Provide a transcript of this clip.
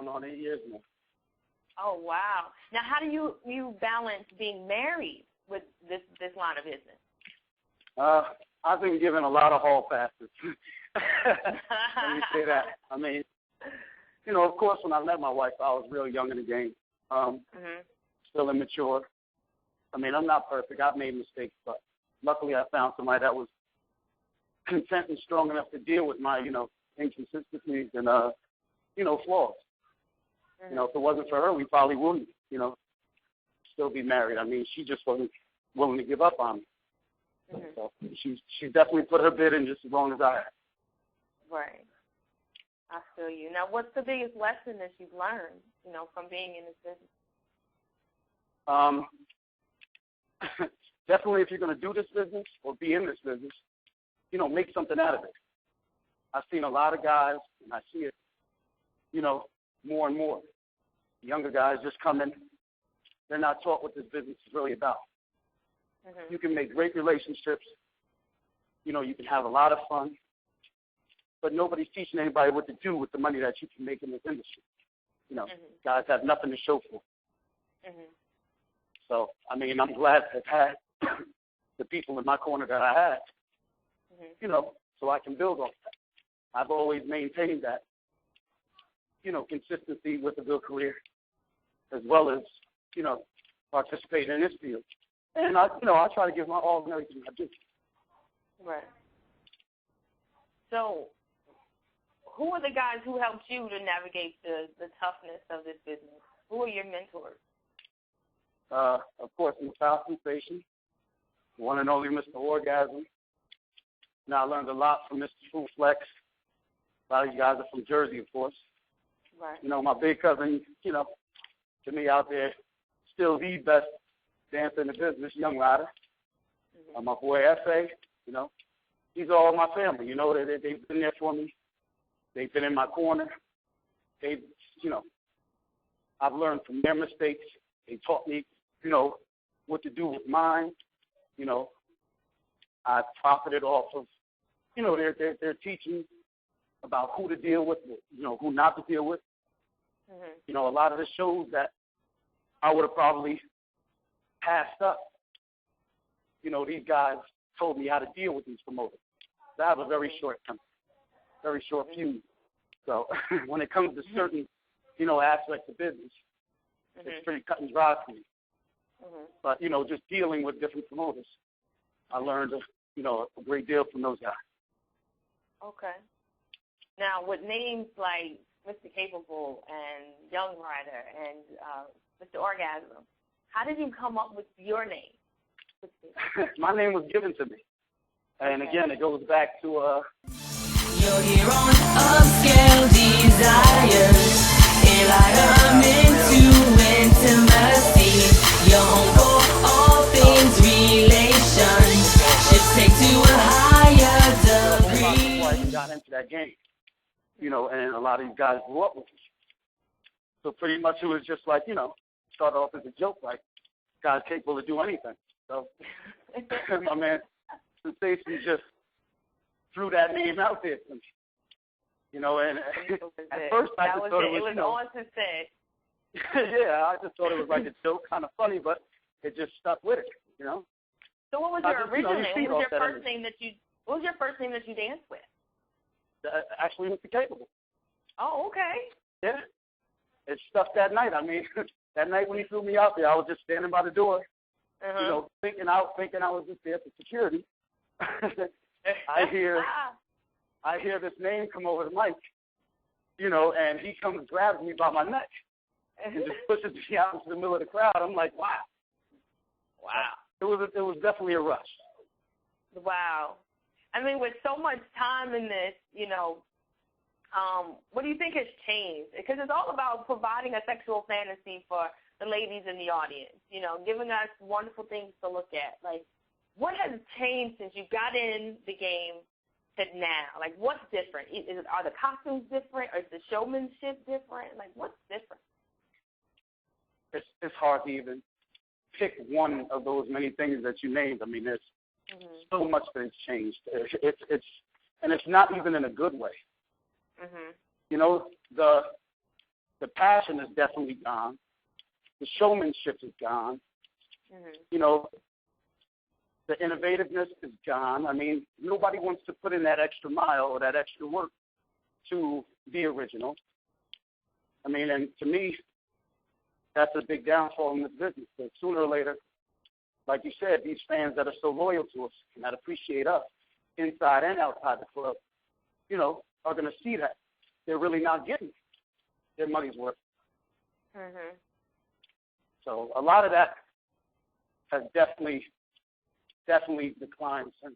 going on 8 years now. Oh, wow. Now, how do you balance being married with this line of business? I've been given a lot of hall passes. Let me say that. I mean, of course, when I met my wife, I was real young in the game, still immature. I mean, I'm not perfect. I've made mistakes, but luckily I found somebody that was content and strong enough to deal with my, inconsistencies and, flaws. If it wasn't for her, we probably wouldn't, still be married. I mean, she just wasn't willing to give up on me. So she definitely put her bid in just as long as I have. Right. I feel you. Now, what's the biggest lesson that you've learned, from being in this business? Definitely, if you're going to do this business or be in this business, make something out of it. I've seen a lot of guys, and I see it, more and more. Younger guys just come in. They're not taught what this business is really about. You can make great relationships. You can have a lot of fun. But nobody's teaching anybody what to do with the money that you can make in this industry. Guys have nothing to show for. So, I mean, I'm glad to have had the people in my corner that I had, so I can build on that. I've always maintained that, consistency with a good career, as well as, participate in this field. And, I try to give my all in everything I do. Right. So, who are the guys who helped you to navigate the toughness of this business? Who are your mentors? Of course, in the South Sensation, one and only Mr. Orgasm. Now, I learned a lot from Mr. True Flex. A lot of you guys are from Jersey, of course. Right. My big cousin, to me out there, still the best dancer in the business, Young Rider. My boy F.A., he's all my family. They've been there for me. They've been in my corner. They've, I've learned from their mistakes. They taught me, what to do with mine. I profited off of, their teachings about who to deal with, who not to deal with. A lot of the shows that I would have probably passed up, these guys told me how to deal with these promoters. So I have a very short fuse. So when it comes to certain, aspects of business, it's pretty cut and dry for me. But, just dealing with different promoters, I learned, a great deal from those guys. Okay. Now, with names like Mr. Capable and Young Rider and Mr. Orgasm, how did you come up with your name? My name was given to me. And again, it goes back to you're here on Upscale Desires. Enlightenment to intimacy. Your home for all things relationships. Take to a higher degree. Before I even got into that game, and a lot of these guys grew up with me. So pretty much it was just like, started off as a joke, like, guys capable of doing anything. So my man Sensation just threw that name out there for me. And at first I just thought it was, it was on his set. Yeah, I just thought it was like a joke, kind of funny, but it just stuck with it, So what was your original name? What was your first name that you danced with? Actually, Mr. Capable. Oh, okay. Yeah. It stuck that night. I mean, that night when he threw me out there, I was just standing by the door, thinking I was just there for security. I hear this name come over the mic, and he comes and grabs me by my neck and just pushes me out into the middle of the crowd. I'm like, wow. It was definitely a rush. Wow. I mean, with so much time in this, what do you think has changed? Because it's all about providing a sexual fantasy for the ladies in the audience, giving us wonderful things to look at. Like, what has changed since you got in the game to now? Like, what's different? Are the costumes different? Or is the showmanship different? Like, what's different? It's hard to even pick one of those many things that you named. I mean, there's so much that has changed. And it's not even in a good way. The passion is definitely gone. The showmanship is gone. Mm-hmm. You know, the innovativeness is gone. I mean, nobody wants to put in that extra mile or that extra work to be original. I mean, and to me, that's a big downfall in this business. Because sooner or later, like you said, these fans that are so loyal to us and that appreciate us inside and outside the club, you know, are going to see that they're really not getting their money's worth. Mm-hmm. So a lot of that has definitely declined since